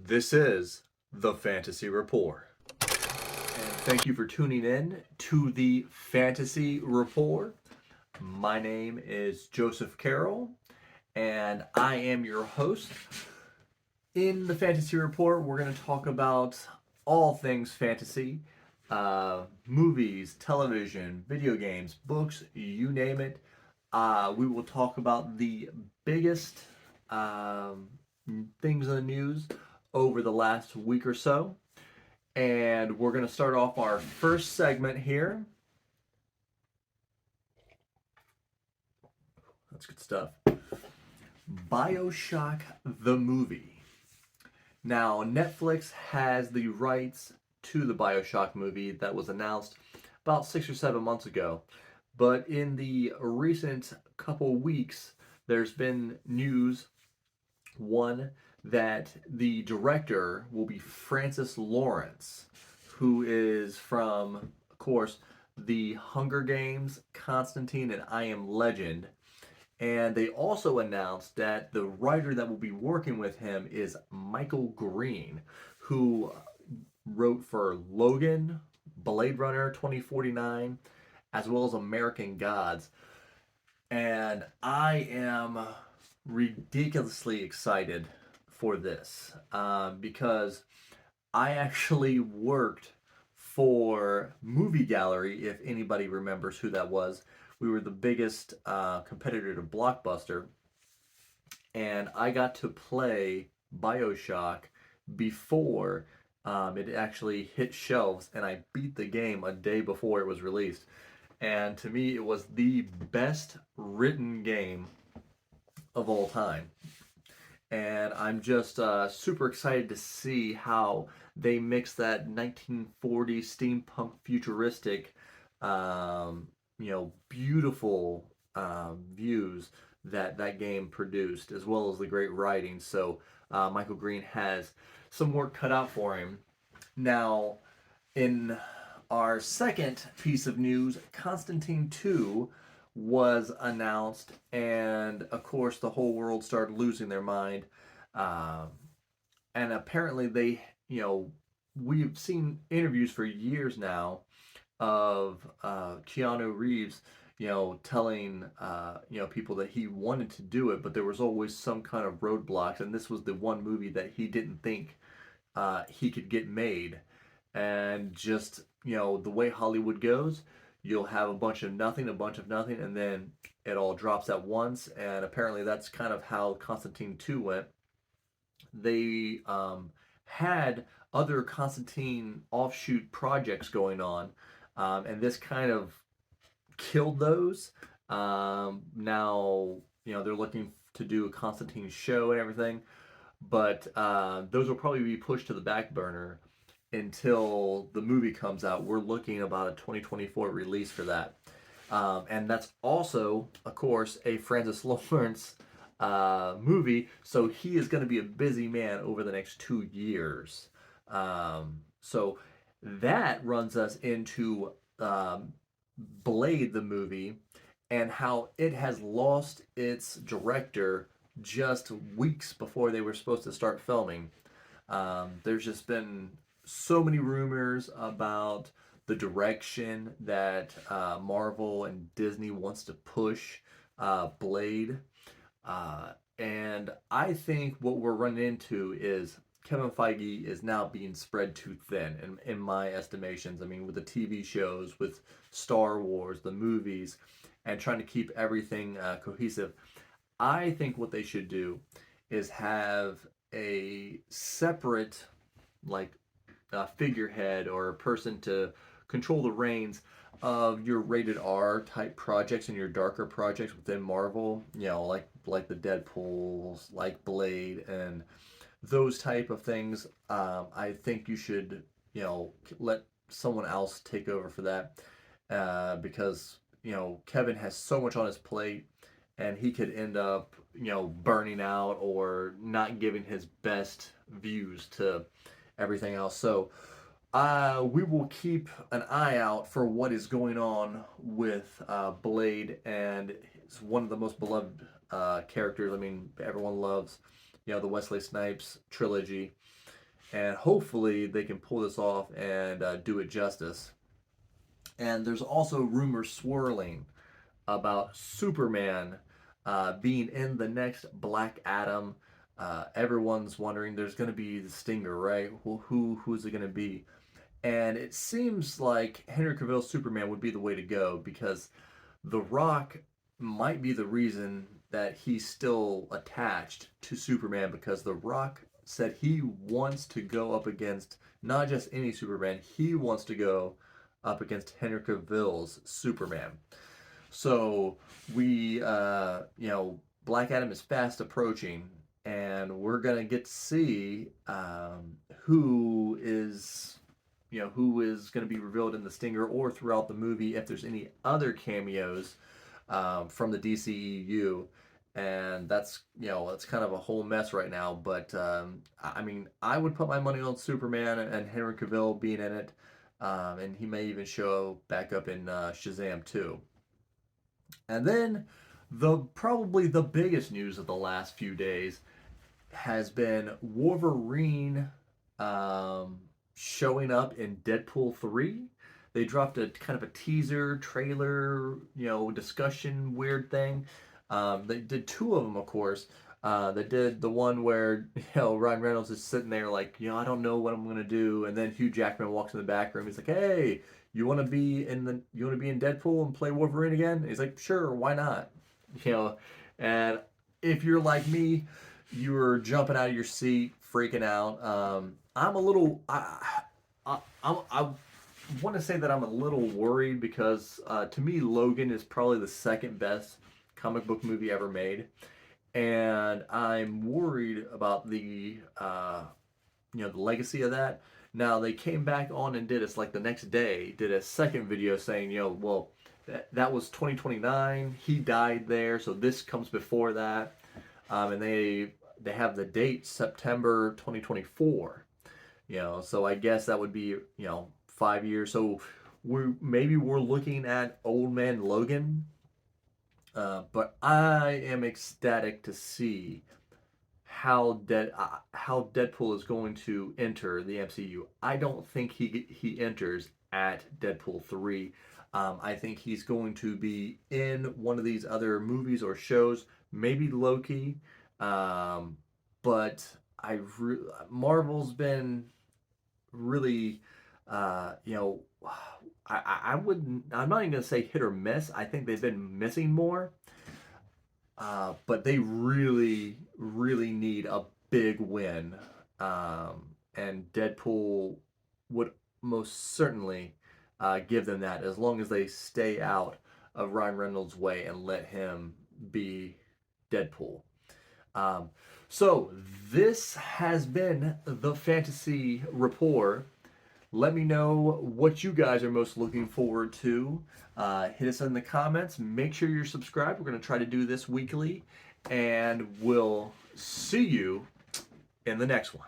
This is the Fantasy Report. And thank you for tuning in to the Fantasy Report. My name is Joseph Carroll, and I am your host. In the Fantasy Report, we're going to talk about all things fantasy, movies, television, video games, books, you name it. We will talk about the biggest um, things in the news over the last week or so. And we're going to start off our first segment here. That's good stuff. Bioshock the movie. Now, Netflix has the rights to the Bioshock movie that was announced about 6 or 7 months ago. But in the recent couple weeks, there's been news. One, that the director will be Francis Lawrence, who is from, of course, the Hunger Games, Constantine, and I Am Legend. And they also announced that the writer that will be working with him is Michael Green, who wrote for Logan, Blade Runner 2049, as well as American Gods. And I am ridiculously excited for this because I actually worked for Movie Gallery, if anybody remembers who that was. We were the biggest competitor to Blockbuster, and I got to play Bioshock before it actually hit shelves, and I beat the game a day before it was released. And to me, it was the best written game of all time. And I'm just super excited to see how they mix that 1940s steampunk futuristic, beautiful views that that game produced, as well as the great writing. So Michael Green has some work cut out for him. Now, in our second piece of news, Constantine 2 was announced, and of course, the whole world started losing their mind. Um, and apparently, we've seen interviews for years now of Keanu Reeves, telling people that he wanted to do it, but there was always some kind of roadblocks, and this was the one movie that he didn't think he could get made. And just, the way Hollywood goes, you'll have a bunch of nothing, and then it all drops at once. And apparently that's kind of how Constantine 2 went. They had other Constantine offshoot projects going on, and this kind of killed those. Now, they're looking to do a Constantine show and everything, but those will probably be pushed to the back burner until the movie comes out. We're looking about a 2024 release for that. And that's also, of course, a Francis Lawrence movie, so he is going to be a busy man over the next 2 years. So that runs us into Blade, the movie, and how it has lost its director just weeks before they were supposed to start filming. There's just been so many rumors about the direction that Marvel and Disney wants to push Blade. And I think what we're running into is Kevin Feige is now being spread too thin, in my estimations. I mean, with the TV shows, with Star Wars, the movies, and trying to keep everything cohesive. I think what they should do is have a separate, like, figurehead or a person to control the reins of your rated R type projects and your darker projects within Marvel. Like the Deadpool's, like Blade, and those type of things. I think you should let someone else take over for that because Kevin has so much on his plate, and he could end up burning out or not giving his best views to everything else. So we will keep an eye out for what is going on with Blade, and it's one of the most beloved characters. I mean, everyone loves the Wesley Snipes trilogy, and hopefully they can pull this off and do it justice. And there's also rumors swirling about Superman being in the next Black Adam. Everyone's wondering, there's going to be the Stinger, right? Well, who's it going to be? And it seems like Henry Cavill's Superman would be the way to go, because The Rock might be the reason that he's still attached to Superman, because The Rock said he wants to go up against not just any Superman, he wants to go up against Henry Cavill's Superman. So Black Adam is fast approaching, and we're gonna get to see who is going to be revealed in the Stinger or throughout the movie, if there's any other cameos from the DCEU. And that's kind of a whole mess right now. But I mean, I would put my money on Superman and Henry Cavill being in it, and he may even show back up in Shazam 2. And then probably the biggest news of the last few days has been Wolverine showing up in Deadpool 3. They dropped a kind of a teaser, trailer, discussion, weird thing. They did two of them, of course. They did the one where Ryan Reynolds is sitting there like, I don't know what I'm gonna do, and then Hugh Jackman walks in the back room. He's like, "Hey, you want to be in Deadpool and play Wolverine again?" And he's like, "Sure, why not?" And if you're like me, you were jumping out of your seat, freaking out. I'm a little. I want to say that I'm a little worried, because to me, Logan is probably the second best comic book movie ever made, and I'm worried about the the legacy of that. Now they came back on and did it like the next day, did a second video saying, well, that was 2029. He died there, so this comes before that, and they have the date September 2024. So I guess that would be 5 years. So we're looking at Old Man Logan. But I am ecstatic to see how Deadpool is going to enter the MCU. I don't think he enters at Deadpool 3. I think he's going to be in one of these other movies or shows, maybe Loki. But Marvel's been really, I'm not even gonna say hit or miss. I think they've been missing more. But they really, really need a big win. And Deadpool would most certainly give them that, as long as they stay out of Ryan Reynolds' way and let him be Deadpool. So this has been the Fantasy Rapport. Let me know what you guys are most looking forward to. Hit us in the comments. Make sure you're subscribed. We're going to try to do this weekly. And we'll see you in the next one.